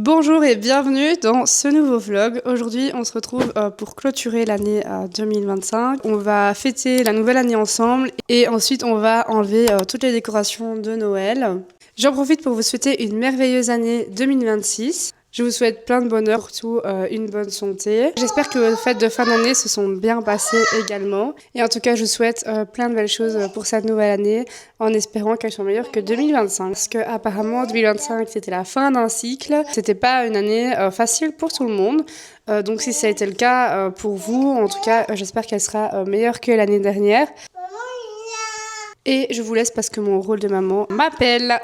Bonjour et bienvenue dans ce nouveau vlog. Aujourd'hui, on se retrouve pour clôturer l'année 2025. On va fêter la nouvelle année ensemble et ensuite on va enlever toutes les décorations de Noël. J'en profite pour vous souhaiter une merveilleuse année 2026. Je vous souhaite plein de bonheur, surtout une bonne santé. J'espère que vos fêtes de fin d'année se sont bien passées également. Et en tout cas, je vous souhaite plein de belles choses pour cette nouvelle année, en espérant qu'elle soit meilleure que 2025. Parce que apparemment 2025 c'était la fin d'un cycle. C'était pas une année facile pour tout le monde. Donc si ça a été le cas pour vous, en tout cas, j'espère qu'elle sera meilleure que l'année dernière. Et je vous laisse parce que mon rôle de maman m'appelle.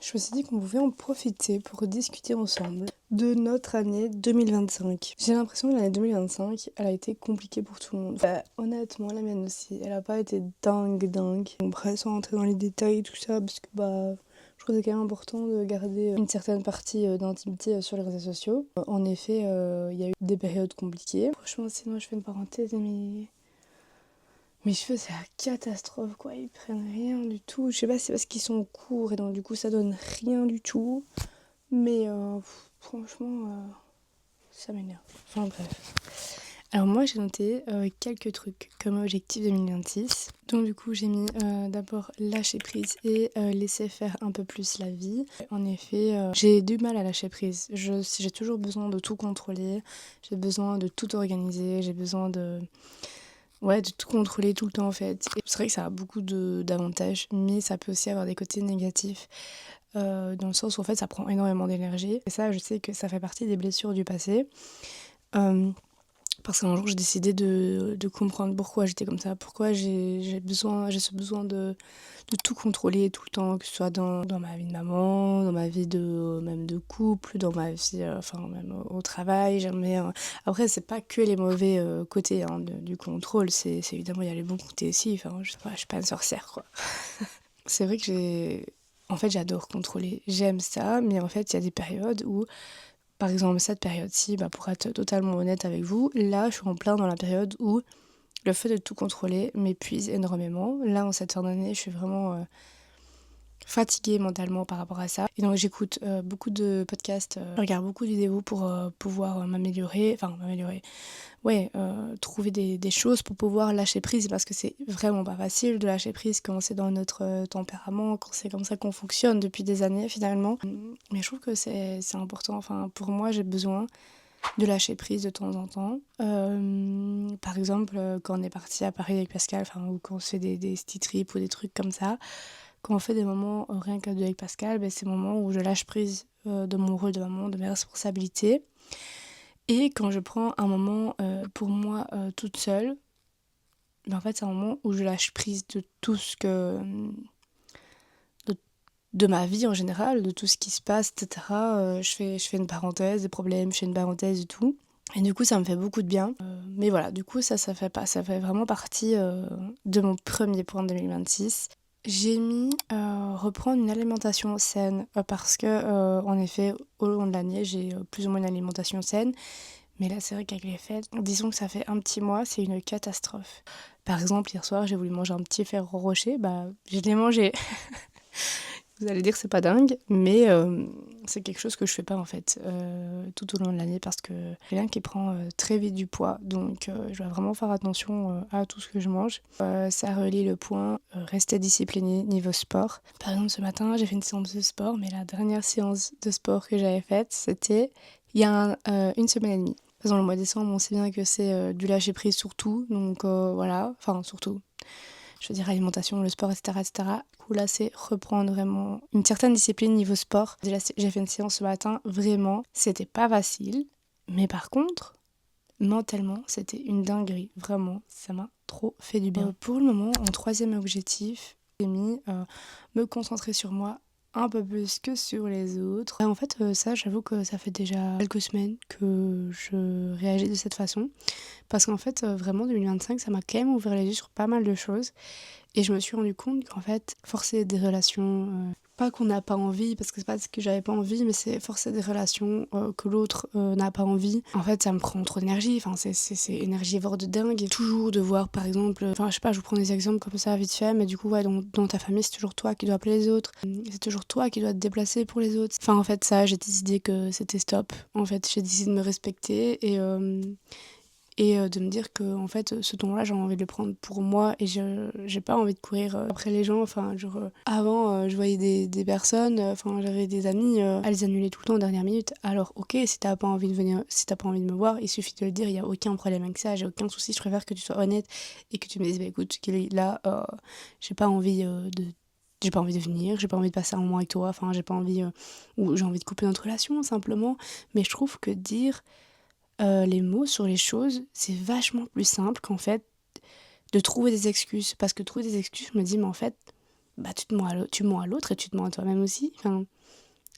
Je me suis dit qu'on pouvait en profiter pour discuter ensemble de notre année 2025. J'ai l'impression que l'année 2025, elle a été compliquée pour tout le monde. Honnêtement, la mienne aussi, elle a pas été dingue. Après, sans rentrer dans les détails et tout ça, parce que je trouve que c'est quand même important de garder une certaine partie d'intimité sur les réseaux sociaux. En effet, il y a eu des périodes compliquées. Franchement, sinon je fais une parenthèse, mais mes cheveux, c'est la catastrophe, quoi. Ils prennent rien du tout. Je sais pas si c'est parce qu'ils sont courts et donc du coup ça donne rien du tout. Mais franchement, ça m'énerve. Enfin bref. Alors moi j'ai noté quelques trucs comme objectif 2026. Donc du coup j'ai mis d'abord lâcher prise et laisser faire un peu plus la vie. En effet, j'ai du mal à lâcher prise. J'ai toujours besoin de tout contrôler. J'ai besoin de tout organiser. J'ai besoin de tout contrôler tout le temps en fait. Et c'est vrai que ça a beaucoup d'avantages, mais ça peut aussi avoir des côtés négatifs. Dans le sens où en fait ça prend énormément d'énergie. Et ça, je sais que ça fait partie des blessures du passé. Parce qu'un jour j'ai décidé de comprendre pourquoi j'étais comme ça, pourquoi j'ai ce besoin de tout contrôler tout le temps, que ce soit dans ma vie de maman, dans ma vie même de couple, dans ma vie, même au travail. Après, c'est pas que les mauvais côtés du contrôle, c'est évidemment, il y a les bons côtés aussi. Enfin, je suis pas une sorcière, quoi. C'est vrai que en fait, j'adore contrôler, j'aime ça, mais en fait, il y a des périodes où, par exemple, cette période-ci, pour être totalement honnête avec vous, là, je suis en plein dans la période où le fait de tout contrôler m'épuise énormément. Là, en cette fin d'année, je suis vraiment fatiguée mentalement par rapport à ça. Et donc, j'écoute beaucoup de podcasts, je regarde beaucoup de vidéos pour pouvoir m'améliorer. Trouver des choses pour pouvoir lâcher prise, parce que c'est vraiment pas facile de lâcher prise quand c'est dans notre tempérament, quand c'est comme ça qu'on fonctionne depuis des années finalement. Mais je trouve que c'est important. Enfin, pour moi, j'ai besoin de lâcher prise de temps en temps. Par exemple, quand on est parti à Paris avec Pascal, ou quand on se fait des city trips ou des trucs comme ça, quand on fait des moments rien qu'à deux avec Pascal, c'est des moments où je lâche prise de mon rôle de maman, de mes responsabilités. Et quand je prends un moment pour moi toute seule, en fait c'est un moment où je lâche prise de tout ce que... de ma vie en général, de tout ce qui se passe, etc. Je fais une parenthèse des problèmes, je fais une parenthèse de tout. Et du coup ça me fait beaucoup de bien. Mais voilà, du coup ça fait vraiment partie de mon premier point de 2026. J'ai mis reprendre une alimentation saine parce que en effet au long de l'année j'ai plus ou moins une alimentation saine. Mais là, c'est vrai qu'avec les fêtes, disons que ça fait un petit mois, c'est une catastrophe. Par exemple, hier soir, j'ai voulu manger un petit Ferrero Rocher, je l'ai mangé. Vous allez dire que c'est pas dingue, mais c'est quelque chose que je fais pas en fait tout au long de l'année, parce que rien qui prend très vite du poids, donc je dois vraiment faire attention à tout ce que je mange. Ça relie le point rester discipliné niveau sport. Par exemple, ce matin, j'ai fait une séance de sport, mais la dernière séance de sport que j'avais faite, c'était il y a une semaine et demie. Dans le mois de décembre, on sait bien que c'est du lâcher prise surtout, donc voilà, enfin surtout. je veux dire l'alimentation, le sport, etc. etc. Du coup là c'est reprendre vraiment une certaine discipline niveau sport. Déjà j'ai fait une séance ce matin, vraiment, c'était pas facile. Mais par contre, mentalement, c'était une dinguerie. Vraiment, ça m'a trop fait du bien. Pour le moment, en troisième objectif, j'ai mis me concentrer sur moi un peu plus que sur les autres. Et en fait, ça, j'avoue que ça fait déjà quelques semaines que je réagis de cette façon. Parce qu'en fait, vraiment, 2025, ça m'a quand même ouvert les yeux sur pas mal de choses. Et je me suis rendu compte qu'en fait, forcer des relations, pas qu'on n'a pas envie, parce que c'est pas ce que j'avais pas envie, mais c'est forcer des relations que l'autre n'a pas envie. En fait, ça me prend trop d'énergie, enfin, c'est énergivore de dingue. Toujours devoir, par exemple, enfin, je sais pas, je vous prends des exemples comme ça vite fait, mais du coup, ouais, dans ta famille, c'est toujours toi qui dois appeler les autres, c'est toujours toi qui dois te déplacer pour les autres. Enfin, en fait, ça, j'ai décidé que c'était stop. En fait, j'ai décidé de me respecter et de me dire que en fait ce temps-là j'ai envie de le prendre pour moi et j'ai pas envie de courir après les gens. Enfin genre avant je voyais des personnes, enfin j'avais des amis, elles annulaient tout le temps en dernière minute. Alors ok, si t'as pas envie de venir, si t'as pas envie de me voir, il suffit de le dire, il y a aucun problème avec ça, j'ai aucun souci. Je préfère que tu sois honnête et que tu me dises bah écoute Kelly, là j'ai pas envie j'ai pas envie de venir, j'ai pas envie de passer un moment avec toi, enfin j'ai pas envie ou j'ai envie de couper notre relation simplement. Mais je trouve que dire les mots sur les choses, c'est vachement plus simple qu'en fait de trouver des excuses. Parce que trouver des excuses, je me dis, mais en fait, bah tu mens à l'autre et tu te mens à toi-même aussi. Enfin,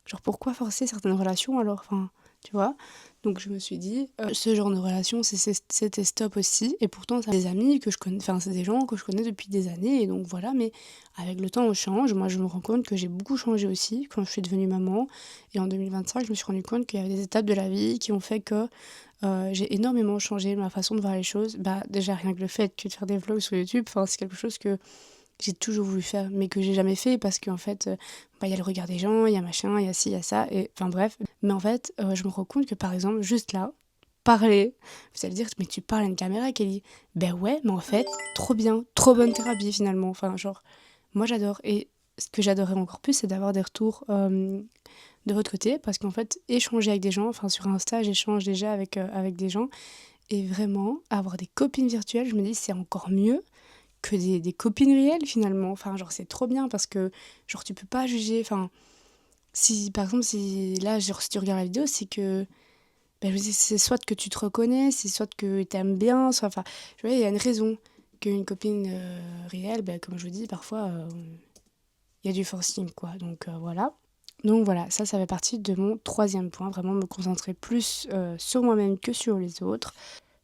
genre pourquoi forcer certaines relations alors, enfin, tu vois. Donc je me suis dit, ce genre de relation, c'était stop aussi. Et pourtant, c'est des amis que je connais, enfin, c'est des gens que je connais depuis des années. Et donc voilà, mais avec le temps, on change. Moi, je me rends compte que j'ai beaucoup changé aussi quand je suis devenue maman. Et en 2025, je me suis rendu compte qu'il y avait des étapes de la vie qui ont fait que j'ai énormément changé ma façon de voir les choses. Bah, déjà, rien que le fait que de faire des vlogs sur YouTube, enfin, c'est quelque chose que j'ai toujours voulu faire, mais que j'ai jamais fait parce qu'en fait, bah, y a le regard des gens, il y a machin, il y a ci, il y a ça, et enfin bref. Mais en fait, je me rends compte que par exemple, juste là, parler, vous allez dire, mais tu parles à une caméra, Kelly. Ben ouais, mais en fait, trop bien, trop bonne thérapie finalement. Enfin, genre, moi j'adore. Et ce que j'adorerais encore plus, c'est d'avoir des retours de votre côté, parce qu'en fait, échanger avec des gens, enfin sur Insta, j'échange déjà avec des gens, et vraiment, avoir des copines virtuelles, je me dis, c'est encore mieux que des copines réelles finalement. Enfin, genre, c'est trop bien parce que, genre, tu peux pas juger. Enfin, si par exemple, si là, genre, si tu regardes la vidéo, c'est que, ben, je veux dire, c'est soit que tu te reconnais, c'est soit que t'aimes bien, soit, enfin, je vois, il y a une raison qu'une copine réelle, ben, comme je vous dis, parfois, il y a du forcing, quoi. Donc, voilà. Donc voilà, ça fait partie de mon troisième point, vraiment me concentrer plus sur moi-même que sur les autres.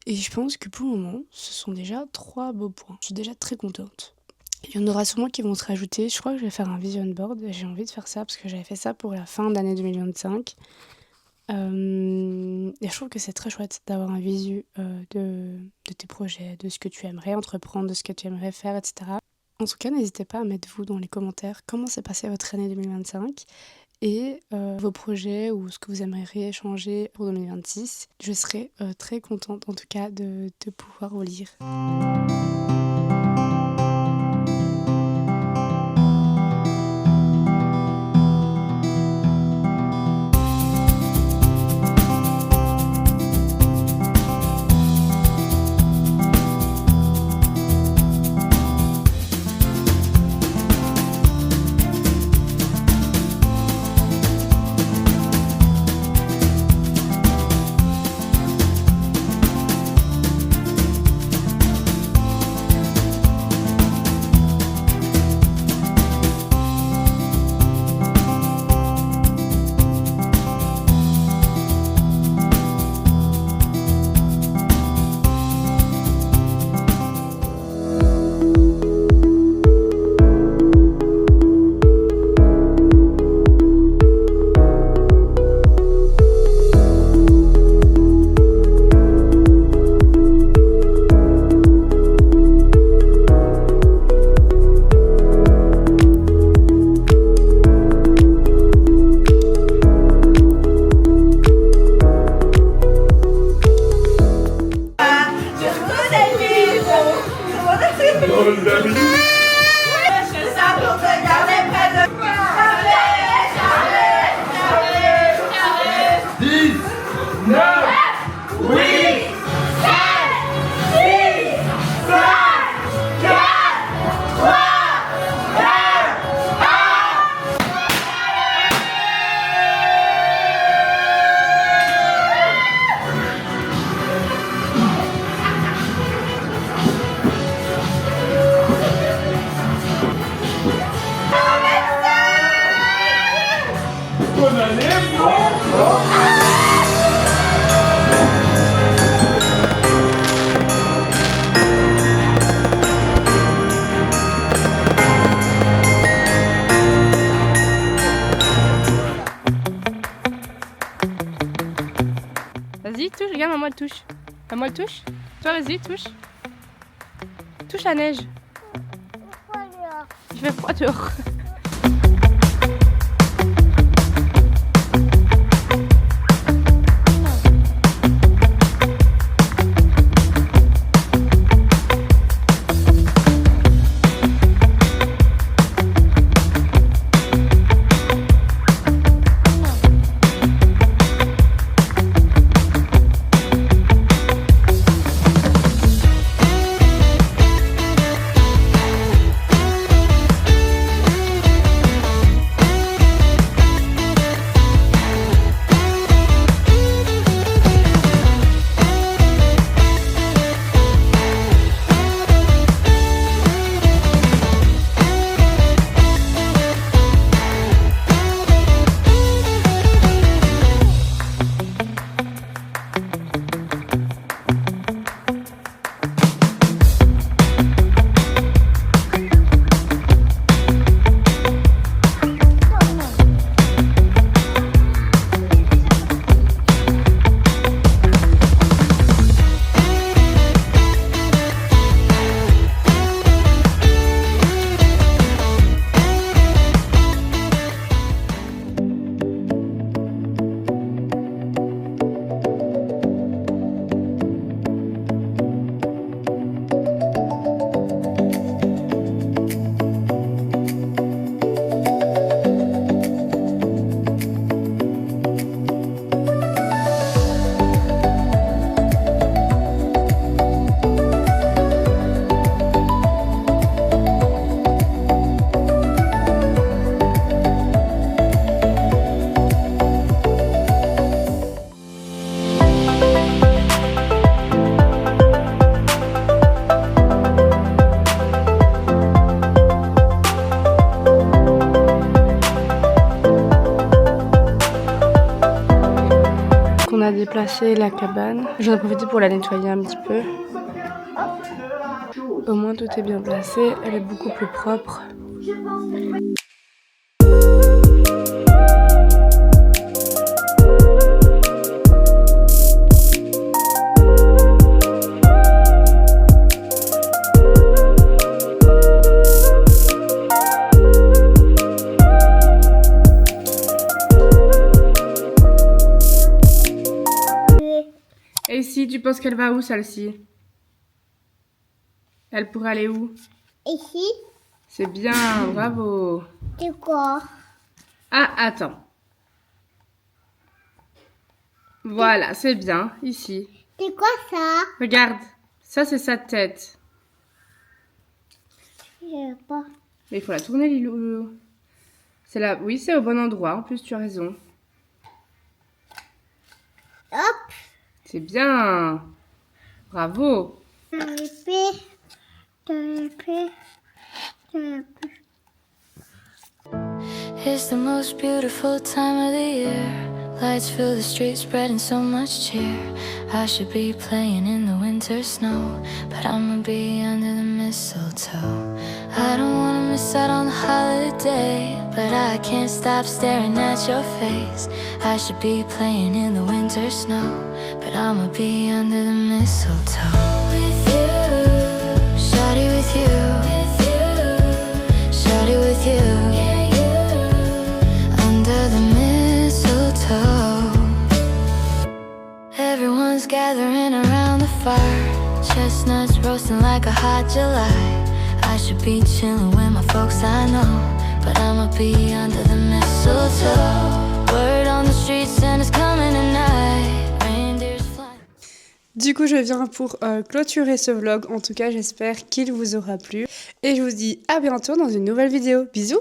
Et je pense que pour le moment, ce sont déjà 3 beaux points. Je suis déjà très contente. Il y en aura sûrement qui vont se rajouter. Je crois que je vais faire un vision board. J'ai envie de faire ça parce que j'avais fait ça pour la fin d'année 2025. Et je trouve que c'est très chouette d'avoir un visu de tes projets, de ce que tu aimerais entreprendre, de ce que tu aimerais faire, etc. En tout cas, n'hésitez pas à mettre vous dans les commentaires comment s'est passée votre année 2025 et vos projets ou ce que vous aimeriez changer pour 2026. Je serai très contente en tout cas de pouvoir vous lire. Vas-y, touche, regarde, maman elle touche. Maman elle touche. Toi, vas-y, touche. Touche la neige. Il fait froid dehors. On a déplacé la cabane. J'en ai profité pour la nettoyer un petit peu. Au moins tout est bien placé. Elle est beaucoup plus propre. Et ici, tu penses qu'elle va où, celle-ci? Elle pourrait aller où? Ici, C'est bien, bravo. c'est quoi? Ah, attends. Voilà, c'est bien, ici. C'est quoi ça? Regarde, ça c'est sa tête. Je sais pas. Mais il faut la tourner, Lilou. C'est là, oui, c'est au bon endroit, en plus tu as raison. Hop! C'est bien. Bravo. It's the most beautiful time of the year. Lights fill the streets, spreading so much cheer. I should be playing in the winter snow, but I'ma be under the mistletoe. I don't wanna miss out on the holiday, but I can't stop staring at your face. I should be playing in the winter snow, but I'ma be under the mistletoe. With you, shawty with you, shawty with you. Everyone's gathering around the fire, chestnuts roasting like a hot July. I should be chilling with my folks I know, but I'ma be under the mistletoe. Word on the street, Santa's coming tonight. Reindeer's flying. Du coup, je viens pour clôturer ce vlog. En tout cas, j'espère qu'il vous aura plu. Et je vous dis à bientôt dans une nouvelle vidéo. Bisous!